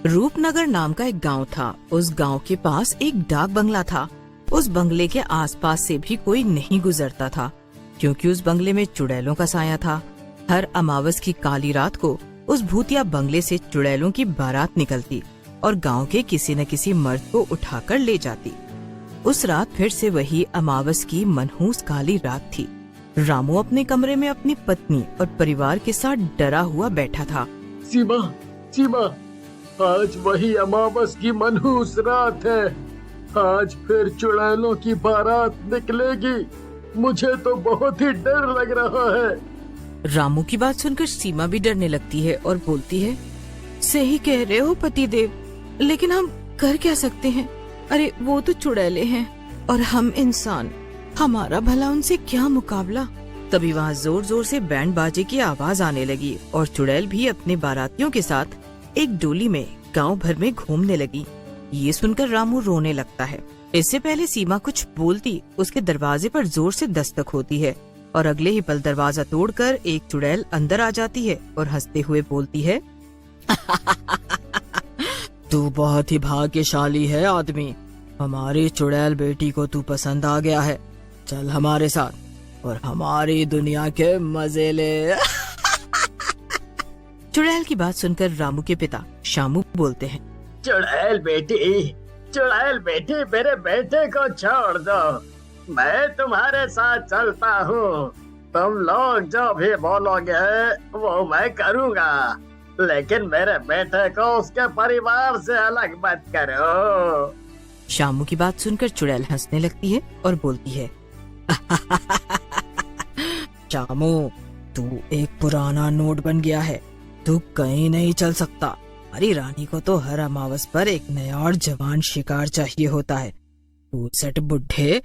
रूपनगर नाम का एक गांव था। उस गांव के पास एक डाक बंगला था। उस बंगले के आसपास से भी कोई नहीं गुजरता था, क्योंकि उस बंगले में चुड़ैलों का साया था। हर अमावस की काली रात को उस भूतिया बंगले से चुड़ैलों की बारात निकलती और गांव के किसी न किसी मर्द को उठाकर ले जाती। उस रात फिर से वही अमावस की मनहूस काली रात थी। रामू अपने कमरे में अपनी पत्नी और परिवार के साथ डरा हुआ बैठा था। सीमा, सीमा, आज वही अमावस की मनहूस रात है। आज फिर चुड़ैलों की बारात निकलेगी। मुझे तो बहुत ही डर लग रहा है। रामू की बात सुनकर सीमा भी डरने लगती है और बोलती है, सही कह रहे हो पतिदेव, लेकिन हम कर क्या सकते हैं? अरे वो तो चुड़ैले हैं और हम इंसान, हमारा भला उनसे क्या मुकाबला। तभी वहाँ जोर जोर से बैंड बाजे की आवाज आने लगी और चुड़ैल भी अपने बारातियों के साथ एक डोली में गांव भर में घूमने लगी। ये सुनकर रामू रोने लगता है। इससे पहले सीमा कुछ बोलती, उसके दरवाजे पर जोर से दस्तक होती है और अगले ही पल दरवाजा तोड़कर एक चुड़ैल अंदर आ जाती है और हंसते हुए बोलती है, तू बहुत ही भाग्यशाली है आदमी, हमारी चुड़ैल बेटी को तू पसंद आ गया है। चल हमारे साथ और हमारी दुनिया के मजे ले। चुड़ैल की बात सुनकर रामू के पिता शामू बोलते हैं, चुड़ैल बेटी, मेरे बेटे को छोड़ दो। मैं तुम्हारे साथ चलता हूँ। तुम लोग जो भी बोलोगे वो मैं करूँगा, लेकिन मेरे बेटे को उसके परिवार से अलग मत करो। शामू की बात सुनकर चुड़ैल हंसने लगती है और बोलती है, शामू, तू एक पुराना नोट बन गया है, तू कहीं नहीं चल सकता। हमारी रानी को तो हर अमावस पर एक नया और जवान शिकार चाहिए होता है। तू सट बुढ़े,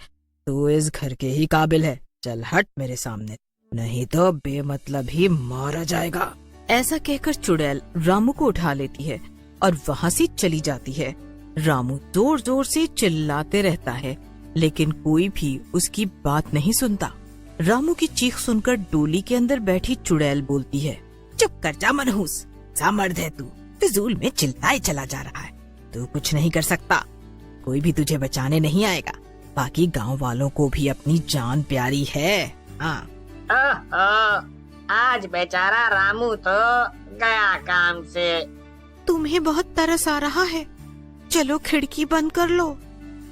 तू इस घर के ही काबिल है। चल हट मेरे सामने, नहीं तो बेमतलब ही मारा जाएगा। ऐसा कहकर चुड़ैल रामू को उठा लेती है और वहाँ से चली जाती है। रामू जोर जोर से चिल्लाते रहता है, लेकिन कोई भी उसकी बात नहीं सुनता। रामू की चीख सुनकर डोली के अंदर बैठी चुड़ैल बोलती है, चुप कर जा मनहूस, सा मर्द है तू, फिजूल में चिल्लाए चला जा रहा है। तू कुछ नहीं कर सकता, कोई भी तुझे बचाने नहीं आएगा। बाकी गांव वालों को भी अपनी जान प्यारी है। हाँ। आज बेचारा रामू तो गया काम से। तुम्हें बहुत तरस आ रहा है, चलो खिड़की बंद कर लो,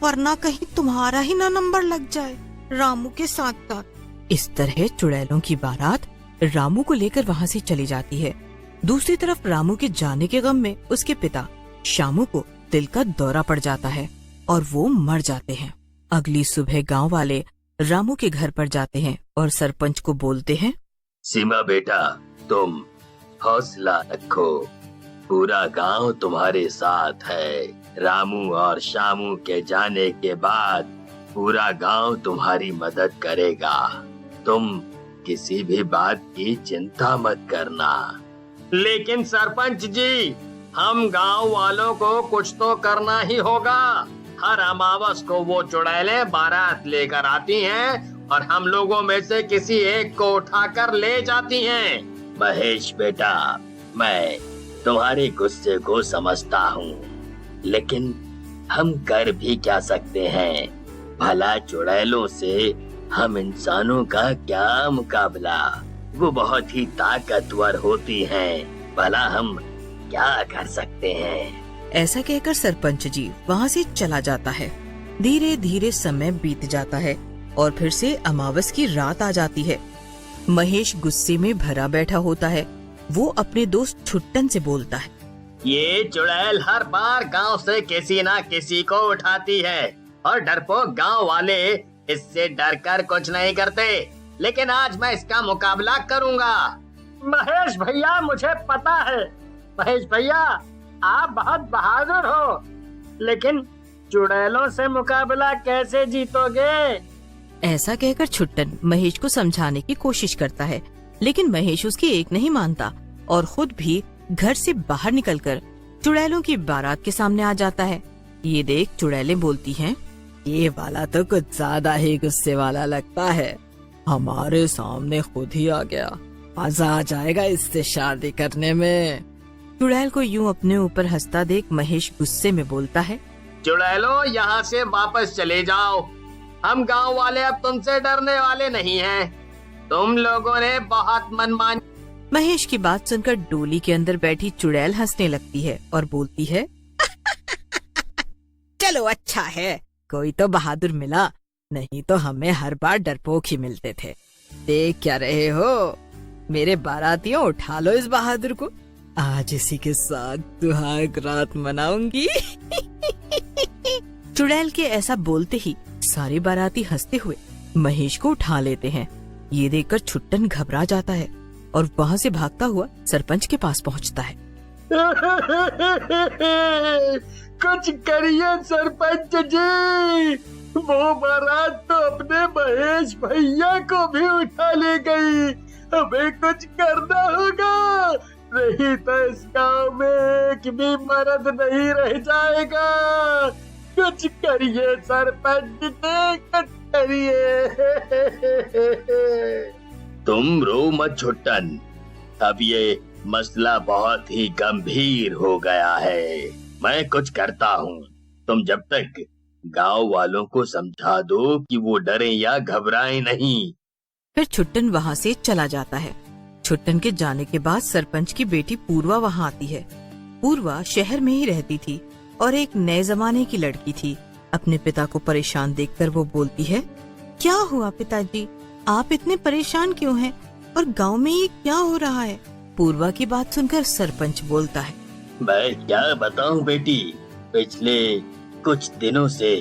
वरना कहीं तुम्हारा ही ना नंबर लग जाए रामू के साथ साथ। इस तरह चुड़ैलों की बारात रामू को लेकर वहाँ से चली जाती है। दूसरी तरफ रामू के जाने के गम में उसके पिता शामू को दिल का दौरा पड़ जाता है और वो मर जाते हैं। अगली सुबह गांव वाले रामू के घर पर जाते हैं और सरपंच को बोलते हैं, सीमा बेटा, तुम हौसला रखो, पूरा गांव तुम्हारे साथ है। रामू और शामू के जाने के बाद पूरा गांव तुम्हारी मदद करेगा। तुम किसी भी बात की चिंता मत करना। लेकिन सरपंच जी, हम गांव वालों को कुछ तो करना ही होगा। हर अमावस को वो चुड़ैलें बारात लेकर आती हैं और हम लोगों में से किसी एक को उठाकर ले जाती हैं। महेश बेटा, मैं तुम्हारे गुस्से को समझता हूँ, लेकिन हम कर भी क्या सकते हैं? भला चुड़ैलों से हम इंसानों का क्या मुकाबला? वो बहुत ही ताकतवर होती हैं, भला हम क्या कर सकते हैं? ऐसा कहकर सरपंच जी वहाँ से चला जाता है। धीरे धीरे समय बीत जाता है और फिर से अमावस की रात आ जाती है। महेश गुस्से में भरा बैठा होता है। वो अपने दोस्त छुट्टन से बोलता है, ये चुड़ैल हर बार गांव से किसी ना किसी को उठाती है और डरपोक गांव वाले इससे डरकर कुछ नहीं करते, लेकिन आज मैं इसका मुकाबला करूंगा। महेश भैया, मुझे पता है, महेश भैया आप बहुत बहादुर हो, लेकिन चुड़ैलों से मुकाबला कैसे जीतोगे? ऐसा कहकर छुट्टन महेश को समझाने की कोशिश करता है, लेकिन महेश उसकी एक नहीं मानता और खुद भी घर से बाहर निकलकर चुड़ैलों की बारात के सामने आ जाता है। ये देख चुड़ैलें बोलती हैं, ये वाला तो कुछ ज्यादा ही गुस्से वाला लगता है, हमारे सामने खुद ही आ गया, मजा आ जाएगा इससे शादी करने में। चुड़ैल को यूं अपने ऊपर हंसता देख महेश गुस्से में बोलता है, चुड़ैलो यहाँ से वापस चले जाओ। हम गांव वाले अब तुमसे डरने वाले नहीं हैं। तुम लोगों ने बहुत मनमानी। महेश की बात सुनकर डोली के अंदर बैठी चुड़ैल हंसने लगती है और बोलती है, चलो अच्छा है, कोई तो बहादुर मिला, नहीं तो हमें हर बार डरपोक ही मिलते थे। देख क्या रहे हो, मेरे बारातियों, उठा लो इस बहादुर को, आज इसी के साथ सुहाग रात मनाऊंगी। चुड़ैल के ऐसा बोलते ही सारे बाराती हंसते हुए महेश को उठा लेते हैं। ये देखकर छुट्टन घबरा जाता है और वहाँ से भागता हुआ सरपंच के पास पहुँचता है। कुछ करिए सरपंच जी, वो बारात तो अपने महेश भैया को भी उठा ले गई। हमें कुछ करना होगा, नहीं तो इस गांव में एक भी मर्द नहीं रह जाएगा। कुछ करिए सरपंच जी, कुछ करिए। तुम रो मत छुट्टन, अब ये मसला बहुत ही गंभीर हो गया है। मैं कुछ करता हूँ, तुम जब तक गांव वालों को समझा दो कि वो डरे या घबराएं नहीं। फिर छुट्टन वहाँ से चला जाता है। छुट्टन के जाने के बाद सरपंच की बेटी पूर्वा वहाँ आती है। पूर्वा शहर में ही रहती थी और एक नए जमाने की लड़की थी। अपने पिता को परेशान देखकर वो बोलती है, क्या हुआ पिताजी, आप इतने परेशान क्यों हैं और गांव में ये क्या हो रहा है? पूर्वा की बात सुनकर सरपंच बोलता है, मैं क्या बताऊं बेटी, पिछले कुछ दिनों से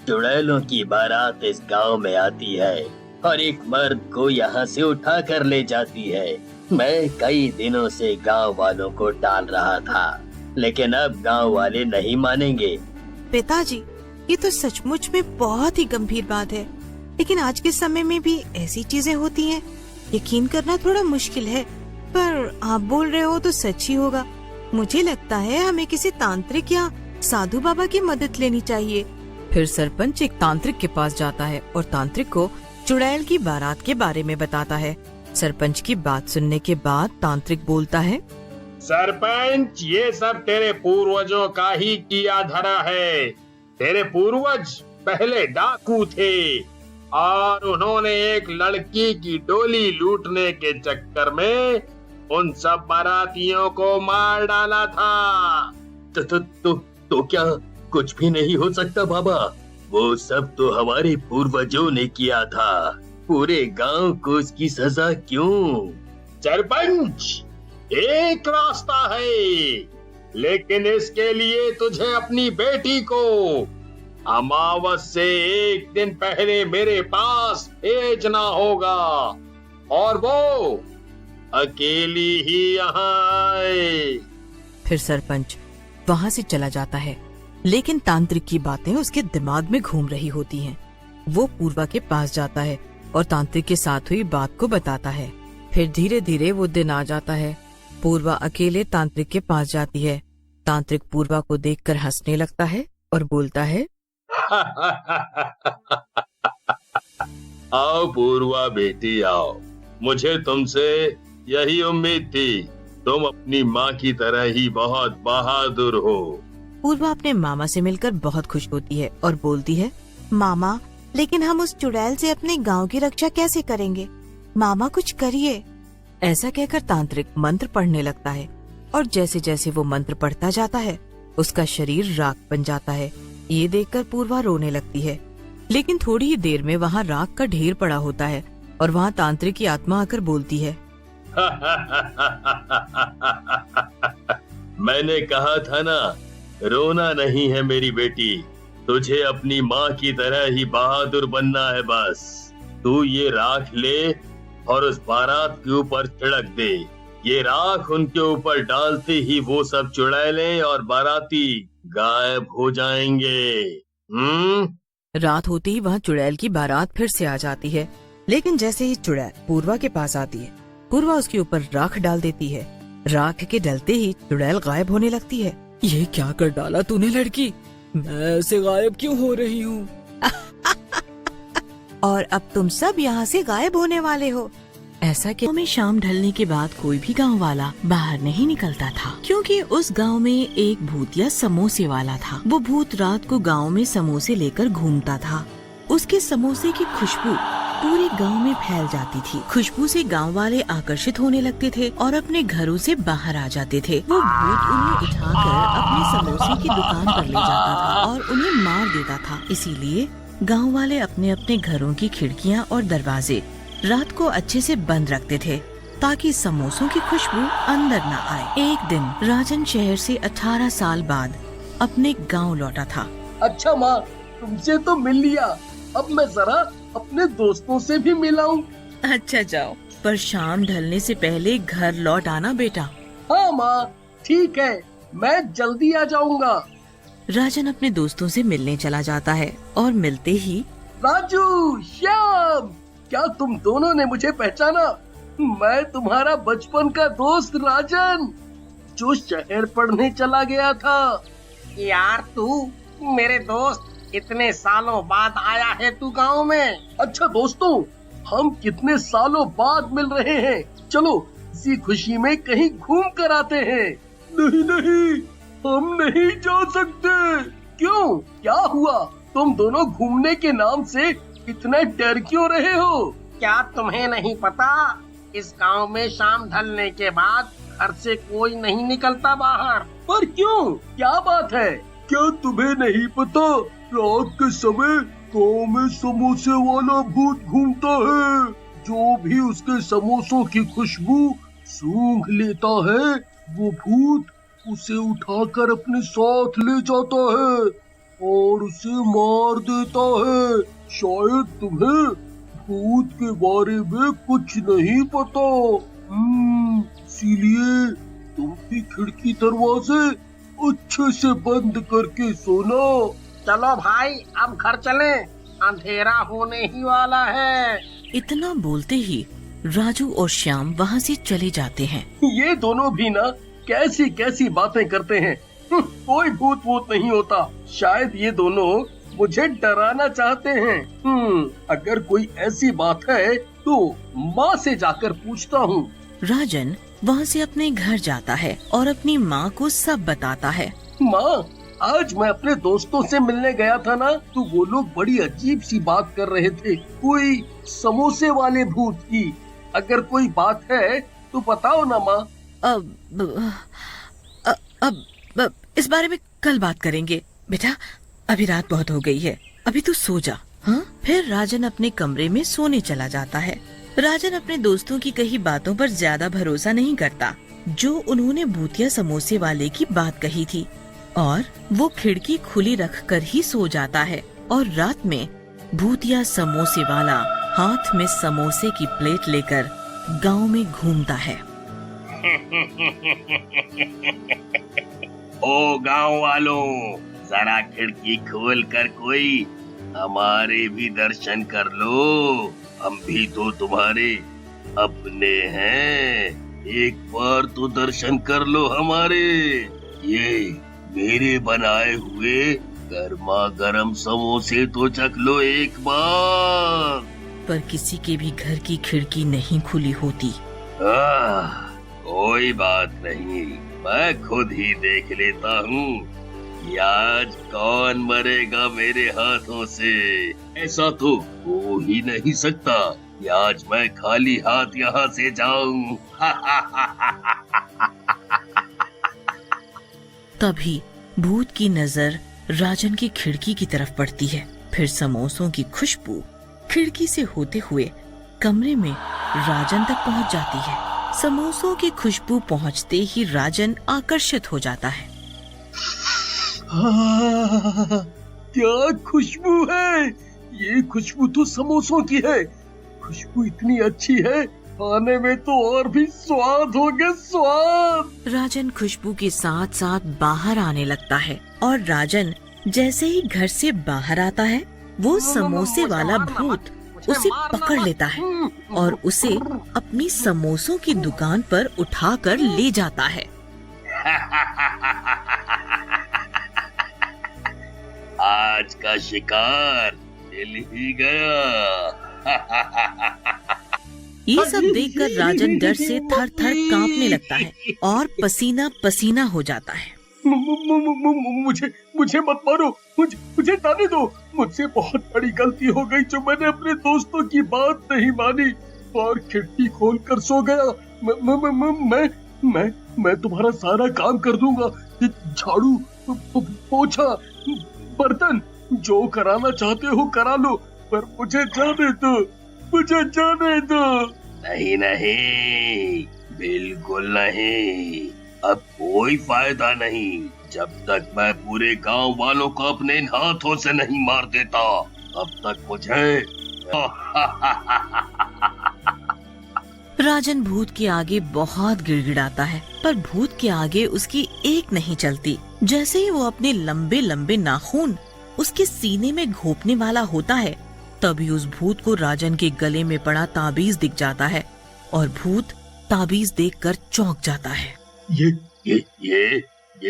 चुड़ैलों की बारात इस गांव में आती है और एक मर्द को यहाँ से उठा कर ले जाती है। मैं कई दिनों से गांव वालों को टाल रहा था, लेकिन अब गांव वाले नहीं मानेंगे। पिताजी, ये तो सचमुच में बहुत ही गंभीर बात है, लेकिन आज के समय में भी ऐसी चीजें होती हैं। यकीन करना थोड़ा मुश्किल है, पर आप बोल रहे हो तो सच ही होगा। मुझे लगता है हमें किसी तांत्रिक या साधु बाबा की मदद लेनी चाहिए। फिर सरपंच एक तांत्रिक के पास जाता है और तांत्रिक को चुड़ैल की बारात के बारे में बताता है। सरपंच की बात सुनने के बाद तांत्रिक बोलता है, सरपंच, ये सब तेरे पूर्वजों का ही किया धरा है। तेरे पूर्वज पहले डाकू थे और उन्होंने एक लड़की की डोली लूटने के चक्कर में उन सब बारातियों को मार डाला था। तो क्या कुछ भी नहीं हो सकता बाबा? वो सब तो हमारे पूर्वजों ने किया था, पूरे गांव को उसकी सजा क्यों? सरपंच, एक रास्ता है, लेकिन इसके लिए तुझे अपनी बेटी को अमावस से एक दिन पहले मेरे पास भेजना होगा और वो अकेली ही यहाँ आए। फिर सरपंच वहाँ से चला जाता है, लेकिन तांत्रिक की बातें उसके दिमाग में घूम रही होती हैं। वो पूर्वा के पास जाता है और तांत्रिक के साथ हुई बात को बताता है। फिर धीरे धीरे वो दिन आ जाता है। पूर्वा अकेले तांत्रिक के पास जाती है। तांत्रिक पूर्वा को देखकर हंसने लगता है और बोलता है, आओ पूर्वा बेटी आओ, मुझे तुमसे यही उम्मीद थी। तुम अपनी माँ की तरह ही बहुत बहादुर हो। पूर्वा अपने मामा से मिलकर बहुत खुश होती है और बोलती है, मामा, लेकिन हम उस चुड़ैल से अपने गांव की रक्षा कैसे करेंगे? मामा कुछ करिए। ऐसा कहकर तांत्रिक मंत्र पढ़ने लगता है और जैसे जैसे वो मंत्र पढ़ता जाता है उसका शरीर राख बन जाता है। ये देखकर पूर्वा रोने लगती है, लेकिन थोड़ी ही देर में वहाँ राख का ढेर पड़ा होता है और वहाँ तांत्रिक की आत्मा आकर बोलती है, मैंने कहा था ना, रोना नहीं है मेरी बेटी, तुझे अपनी माँ की तरह ही बहादुर बनना है। बस तू ये राख ले और उस बारात के ऊपर छिड़क दे। ये राख उनके ऊपर डालते ही वो सब चुड़ैलें और बाराती गायब हो जाएंगे। रात होते ही वहाँ चुड़ैल की बारात फिर से आ जाती है, लेकिन जैसे ही चुड़ैल पूर्वा के पास आती है, पूर्वा उसके ऊपर राख डाल देती है। राख के डलते ही चुड़ैल गायब होने लगती है। ये क्या कर डाला तूने लड़की? मैं ऐसे गायब क्यों हो रही हूँ? और अब तुम सब यहाँ से गायब होने वाले हो। ऐसा कि में शाम ढलने के बाद कोई भी गांव वाला बाहर नहीं निकलता था, क्योंकि उस गांव में एक भूतिया समोसे वाला था। वो भूत रात को गांव में समोसे लेकर घूमता था। उसके समोसे की खुशबू पूरे गांव में फैल जाती थी। खुशबू से गांव वाले आकर्षित होने लगते थे और अपने घरों से बाहर आ जाते थे। वो भूत उन्हें उठाकर अपने समोसे की दुकान पर ले जाता था और उन्हें मार देता था। इसीलिए गांव वाले अपने अपने घरों की खिड़कियां और दरवाजे रात को अच्छे से बंद रखते थे, ताकि समोसों की खुशबू अंदर न आए। एक दिन राजन शहर से 18 साल बाद अपने गांव लौटा था। अच्छा माँ, तुमसे तो मिल लिया, अब मैं जरा अपने दोस्तों से भी मिलाऊं। अच्छा जाओ, पर शाम ढलने से पहले घर लौट आना बेटा। हाँ माँ, ठीक है, मैं जल्दी आ जाऊंगा। राजन अपने दोस्तों से मिलने चला जाता है और मिलते ही राजू, श्याम, क्या तुम दोनों ने मुझे पहचाना? मैं तुम्हारा बचपन का दोस्त राजन, जो शहर पढ़ने चला गया था। यार तू मेरे दोस्त, इतने सालों बाद आया है तू गांव में। अच्छा दोस्तों, हम कितने सालों बाद मिल रहे हैं। चलो इसी खुशी में कहीं घूम कर आते हैं। नहीं नहीं, हम नहीं जा सकते। क्यों, क्या हुआ? तुम दोनों घूमने के नाम से इतना डर क्यों रहे हो? क्या तुम्हें नहीं पता, इस गांव में शाम ढलने के बाद घर से कोई नहीं निकलता बाहर। पर क्यों, क्या बात है? क्या तुम्हें नहीं पता, रात के समय गांव में समोसे वाला भूत घूमता है। जो भी उसके समोसों की खुशबू सूंघ लेता है, वो भूत उसे उठाकर अपने साथ ले जाता है और उसे मार देता है। शायद तुम्हें भूत के बारे में कुछ नहीं पता, इसीलिए तुम भी खिड़की दरवाजे अच्छे से बंद करके सोना। चलो भाई, अब घर चलें, अंधेरा होने ही वाला है। इतना बोलते ही राजू और श्याम वहाँ से चले जाते हैं। ये दोनों भी ना कैसी कैसी बातें करते हैं। कोई भूत वूत नहीं होता। शायद ये दोनों मुझे डराना चाहते हैं। अगर कोई ऐसी बात है तो माँ से जाकर पूछता हूँ। राजन वहाँ से अपने घर जाता है और अपनी माँ को सब बताता है। माँ, आज मैं अपने दोस्तों से मिलने गया था ना, तो वो लोग बड़ी अजीब सी बात कर रहे थे, कोई समोसे वाले भूत की। अगर कोई बात है तो बताओ ना माँ। अब इस बारे में कल बात करेंगे बेटा, अभी रात बहुत हो गई है, अभी तू सो जा। हाँ? फिर राजन अपने कमरे में सोने चला जाता है। राजन अपने दोस्तों की कही बातों पर ज्यादा भरोसा नहीं करता, जो उन्होंने भूतिया समोसे वाले की बात कही थी, और वो खिड़की खुली रखकर ही सो जाता है। और रात में भूतिया समोसे वाला हाथ में समोसे की प्लेट लेकर गांव में घूमता है। ओ गांव वालों, जरा खिड़की खोल कर कोई हमारे भी दर्शन कर लो। हम भी तो तुम्हारे अपने हैं, एक बार तो दर्शन कर लो हमारे। ये मेरे बनाए हुए गर्मा गर्म समोसे तो चख लो एक बार। पर किसी के भी घर की खिड़की नहीं खुली होती। कोई बात नहीं, मैं खुद ही देख लेता हूँ कि आज कौन मरेगा मेरे हाथों से। ऐसा तो हो ही नहीं सकता कि आज मैं खाली हाथ यहाँ से जाऊं। तभी भूत की नजर राजन की खिड़की की तरफ पड़ती है। फिर समोसों की खुशबू खिड़की से होते हुए कमरे में राजन तक पहुंच जाती है। समोसों की खुशबू पहुंचते ही राजन आकर्षित हो जाता है। क्या खुशबू है? ये खुशबू तो समोसों की है। खुशबू इतनी अच्छी है, खाने में तो और भी स्वाद हो गया, स्वाद। राजन खुशबू के साथ साथ बाहर आने लगता है, और राजन जैसे ही घर से बाहर आता है, वो समोसे वाला भूत उसे पकड़ लेता है और उसे अपनी समोसों की दुकान पर उठाकर ले जाता है। आज का शिकार मिल ही गया। ये सब देखकर राजन डर से थर थर कांपने लगता है और पसीना पसीना हो जाता है। मुझे मत मारो, मुझे जाने दो। मुझसे बहुत बड़ी गलती हो गई जो मैंने अपने दोस्तों की बात नहीं मानी और खिड़की खोलकर सो गया। मैं तुम्हारा सारा काम कर दूंगा, झाड़ू, पोछा, बर्तन, जो कराना चाहते हो करा लो, पर मुझे जाने दो। नहीं नहीं, बिल्कुल नहीं। अब कोई फायदा नहीं जब तक मैं पूरे गांव वालों को अपने इन हाथों से नहीं मार देता, तब तक मुझे राजन भूत के आगे बहुत गिड़गिड़ाता है, पर भूत के आगे उसकी एक नहीं चलती। जैसे ही वो अपने लंबे लंबे नाखून उसके सीने में घोंपने वाला होता है, तभी उस भूत को राजन के गले में पड़ा ताबीज दिख जाता है और भूत ताबीज देखकर चौंक जाता है। ये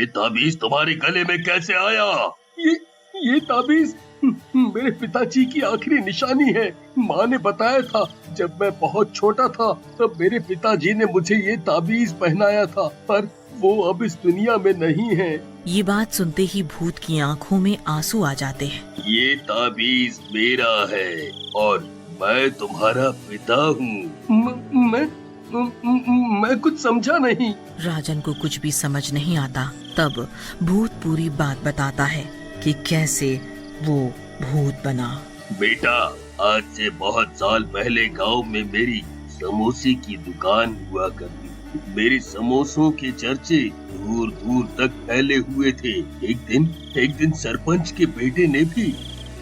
ताबीज तुम्हारे गले में कैसे आया? ये ताबीज मेरे पिताजी की आखिरी निशानी है। माँ ने बताया था जब मैं बहुत छोटा था तब मेरे पिताजी ने मुझे ये ताबीज पहनाया था, पर वो अब इस दुनिया में नहीं है। ये बात सुनते ही भूत की आंखों में आंसू आ जाते हैं। ये ताबीज मेरा है और मैं तुम्हारा पिता हूँ। मैं कुछ समझा नहीं। राजन को कुछ भी समझ नहीं आता। तब भूत पूरी बात बताता है कि कैसे वो भूत बना। बेटा, आज से बहुत साल पहले गांव में मेरी समोसे की दुकान हुआ करती थी। मेरे समोसों के चर्चे दूर दूर तक फैले हुए थे। एक दिन सरपंच के बेटे ने भी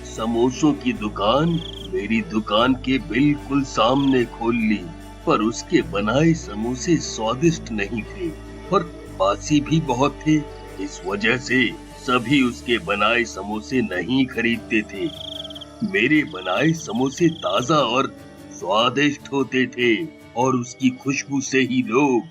समोसों की दुकान मेरी दुकान के बिल्कुल सामने खोल ली, पर उसके बनाए समोसे स्वादिष्ट नहीं थे और बासी भी बहुत थे। इस वजह से सभी उसके बनाए समोसे नहीं खरीदते थे। मेरे बनाए समोसे ताजा और स्वादिष्ट होते थे और उसकी खुशबू से ही लोग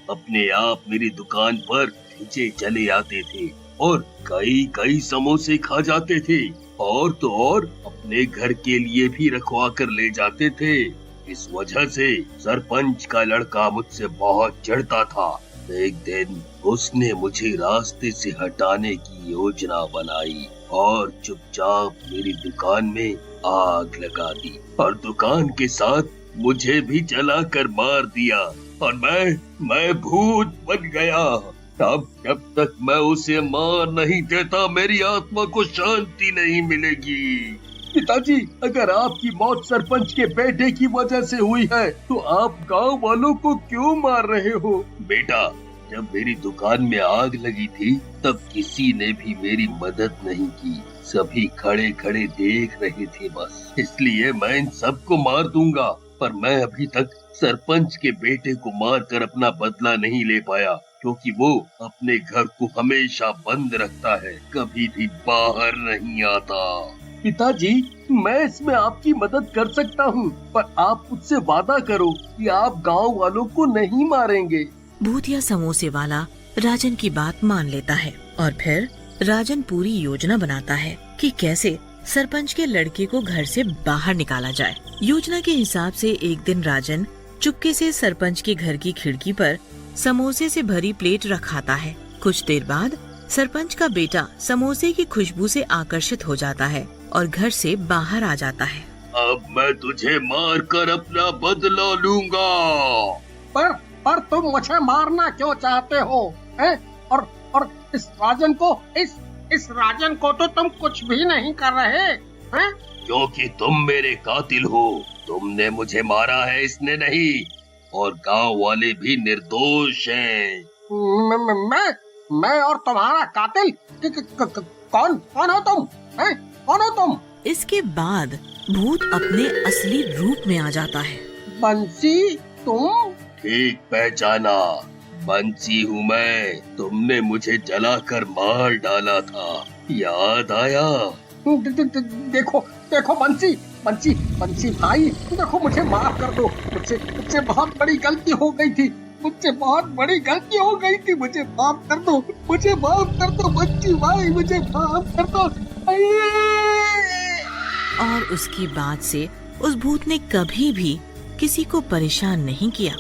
अपने आप मेरी दुकान पर खींचे चले आते थे और कई समोसे खा जाते थे और तो और अपने घर के लिए भी रखवा कर ले जाते थे। इस वजह से सरपंच का लड़का मुझसे बहुत चिढ़ता था। एक दिन उसने मुझे रास्ते से हटाने की योजना बनाई और चुपचाप मेरी दुकान में आग लगा दी और दुकान के साथ मुझे भी जलाकर मार दिया और मैं भूत बन गया। अब जब तक मैं उसे मार नहीं देता मेरी आत्मा को शांति नहीं मिलेगी। पिताजी, अगर आपकी मौत सरपंच के बेटे की वजह से हुई है तो आप गांव वालों को क्यों मार रहे हो? बेटा, जब मेरी दुकान में आग लगी थी तब किसी ने भी मेरी मदद नहीं की। सभी खड़े खड़े देख रहे थे बस। इसलिए मैं इन सबको मार दूंगा, पर मैं अभी तक सरपंच के बेटे को मार कर अपना बदला नहीं ले पाया, क्योंकि वो अपने घर को हमेशा बंद रखता है, कभी भी बाहर नहीं आता। पिताजी, मैं इसमें आपकी मदद कर सकता हूँ, पर आप मुझसे वादा करो कि आप गांव वालों को नहीं मारेंगे। भूतिया समोसे वाला राजन की बात मान लेता है और फिर राजन पूरी योजना बनाता है कि कैसे सरपंच के लड़के को घर से बाहर निकाला जाए। योजना के हिसाब से एक दिन राजन चुपके से सरपंच के घर की खिड़की पर समोसे से भरी प्लेट रखाता है। कुछ देर बाद सरपंच का बेटा समोसे की खुशबू से आकर्षित हो जाता है और घर से बाहर आ जाता है। अब मैं तुझे मार कर अपना बदला लूंगा। पर तुम मुझे मारना क्यों चाहते हो? और इस राजन को तो तुम कुछ भी नहीं कर रहे हैं। क्योंकि तुम मेरे कातिल हो। तुमने मुझे मारा है, इसने नहीं, और गांव वाले भी निर्दोष हैं। मैं और तुम्हारा कातिल? कौन हो तुम? कौन हो तुम? इसके बाद भूत अपने असली रूप में आ जाता है। बंसी, तुम? ठीक पहचाना, बंसी हूँ मैं। तुमने मुझे जलाकर मार डाला था, याद आया? देखो बंसी भाई, देखो मुझे माफ कर दो। मुझसे बहुत बड़ी गलती हो गई थी। मुझे माफ कर दो बंसी भाई, मुझे माफ कर दो। और उसकी बात से उस भूत ने कभी भी किसी को परेशान नहीं किया।